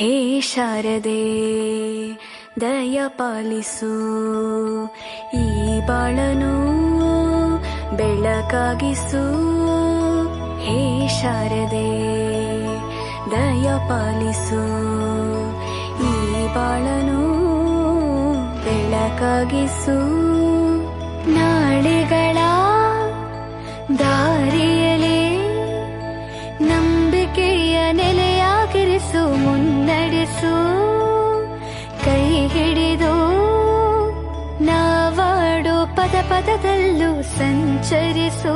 ಹೇ ಶಾರದೆ ದಯ ಪಾಲಿಸು, ಈ ಬಾಳನು ಬೆಳಕಾಗಿಸು. ಹೇ ಶಾರದೆ ದಯ ಪಾಲಿಸು, ಈ ಬಾಳನು ಬೆಳಕಾಗಿಸು. ನಾಳೆಗಳ ದಾರಿಯಲೇ ನಂಬಿಕೆಯ ನೆಲೆಯಾಗಿರಿಸು, ಮುನ್ನಡೆಸು. ಕೈ ಹಿಡಿದು ನಾವಾಡೋ ಪದ ಪದದಲ್ಲೂ ಸಂಚರಿಸು.